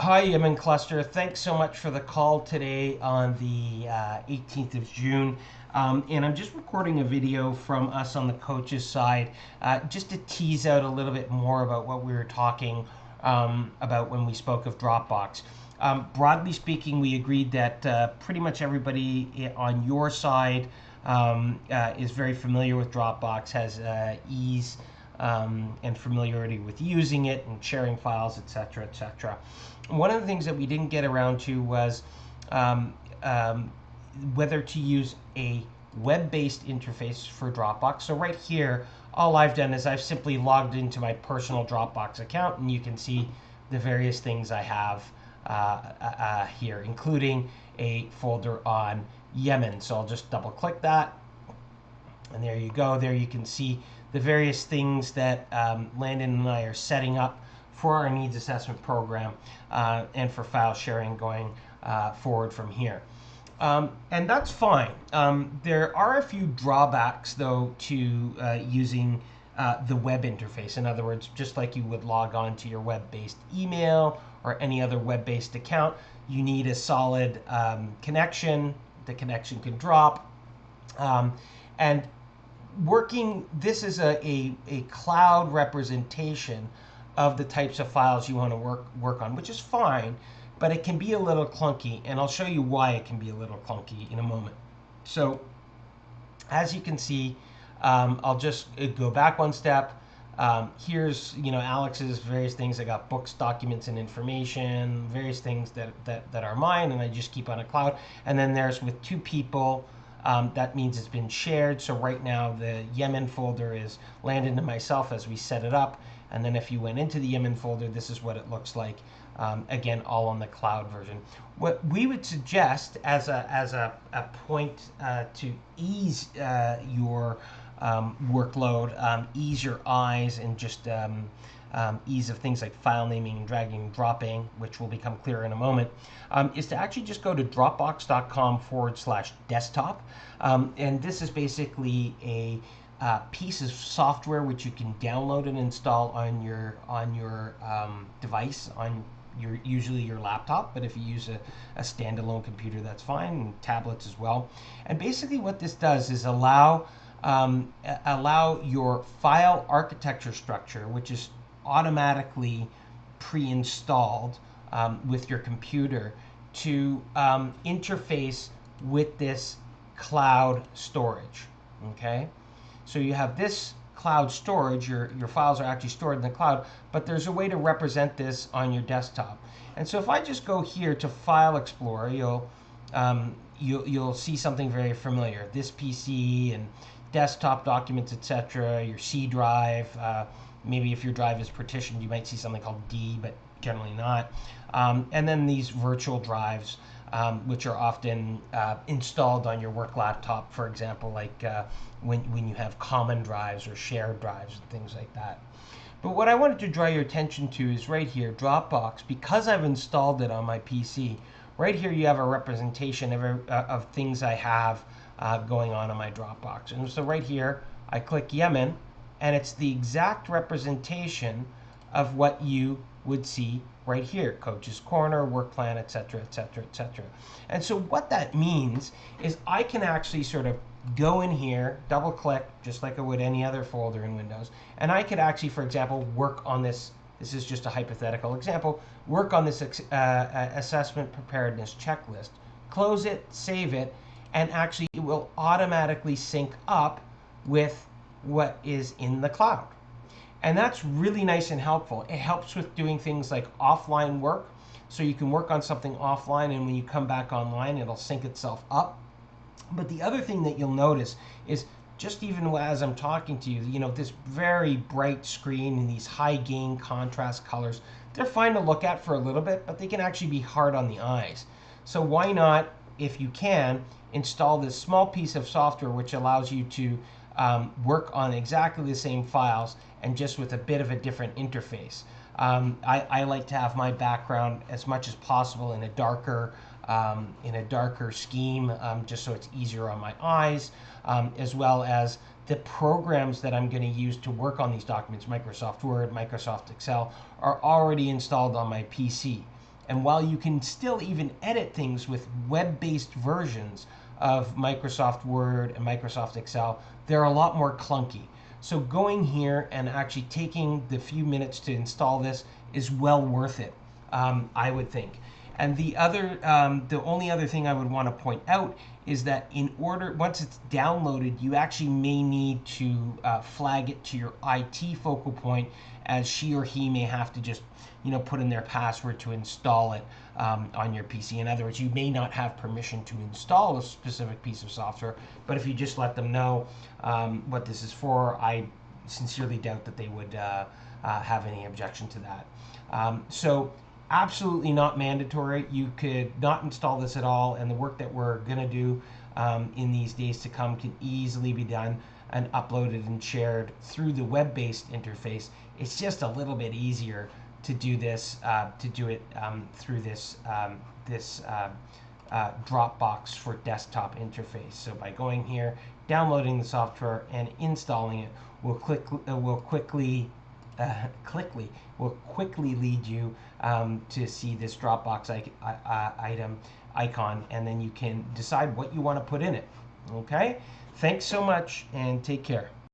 Hi, Yemen Cluster. Thanks so much for the call today on the 18th of June. And I'm just recording a video from us on the coaches side just to tease out a little bit more about what we were talking about when we spoke of Dropbox. Broadly speaking, we agreed that pretty much everybody on your side is very familiar with Dropbox, has ease and familiarity with using it and sharing files, etc., etc. One of the things that we didn't get around to was um, um, whether to use a web-based interface for Dropbox. So right here, all I've done is I've simply logged into my personal Dropbox account, and you can see the various things I have here, including a folder on Yemen. So I'll just double click that, and there you go. There you can see the various things that Landon and I are setting up for our needs assessment program and for file sharing going forward from here. And that's fine. There are a few drawbacks, though, to using the web interface. In other words, just like you would log on to your web-based email or any other web-based account, you need a solid connection. The connection can drop. And this is a cloud representation of the types of files you want to work on, which is fine, but it can be a little clunky, and I'll show you why it can be a little clunky in a moment. So as you can see, I'll just go back one step. Here's Alex's various things. I got books, documents, and information, various things that are mine, and I just keep on a cloud. And then there's with two people. That means it's been shared. So right now the Yemen folder is Landon and myself as we set it up. And then if you went into the Yemen folder, this is what it looks like. Again, all on the cloud version. What we would suggest as a point to ease your workload, ease your eyes, and just ease of things like file naming and dragging and dropping, which will become clear in a moment, is to actually just go to dropbox.com/desktop. And this is basically a piece of software which you can download and install on your device, on usually your laptop, but if you use a standalone computer, that's fine, and tablets as well. And basically what this does is allow your file architecture structure, which is automatically pre-installed with your computer, to interface with this cloud storage. Okay, so you have this cloud storage. Your files are actually stored in the cloud, but there's a way to represent this on your desktop. And so if I just go here to File Explorer, you'll see something very familiar. This PC and desktop documents, etc. Your C drive. Maybe if your drive is partitioned, you might see something called D, but generally not. And then these virtual drives, which are often installed on your work laptop, for example, like when you have common drives or shared drives and things like that. But what I wanted to draw your attention to is right here, Dropbox. Because I've installed it on my PC, right here you have a representation of things I have going on my Dropbox. And so right here, I click Yemen, and it's the exact representation of what you would see right here: Coach's Corner, work plan, etc., etc., etc. And so what that means is I can actually sort of go in here, double click, just like I would any other folder in Windows, and I could actually, for example, work on this. This is just a hypothetical example. Work on this assessment preparedness checklist. Close it, save it, and actually it will automatically sync up with what is in the cloud. And that's really nice and helpful. It helps with doing things like offline work. So you can work on something offline, and when you come back online, it'll sync itself up. But the other thing that you'll notice is, just even as I'm talking to you, this very bright screen and these high gain contrast colors, they're fine to look at for a little bit, but they can actually be hard on the eyes. So why not, if you can, install this small piece of software which allows you to work on exactly the same files and just with a bit of a different interface. I like to have my background as much as possible in a darker scheme, just so it's easier on my eyes, as well as the programs that I'm going to use to work on these documents, Microsoft Word, Microsoft Excel, are already installed on my PC. And while you can still even edit things with web-based versions of Microsoft Word and Microsoft Excel, they're a lot more clunky. So going here and actually taking the few minutes to install this is well worth it, I would think. And the only other thing I would want to point out is that once it's downloaded, you actually may need to flag it to your IT focal point, as she or he may have to just, put in their password to install it on your PC. In other words, you may not have permission to install a specific piece of software, but if you just let them know what this is for, I sincerely doubt that they would have any objection to that. So absolutely not mandatory. You could not install this at all, and the work that we're going to do in these days to come can easily be done and uploaded and shared through the web-based interface. It's just a little bit easier to do this, through this Dropbox for desktop interface. So by going here, downloading the software and installing it will quickly lead you to see this Dropbox icon, and then you can decide what you want to put in it. Okay? Thanks so much, and take care.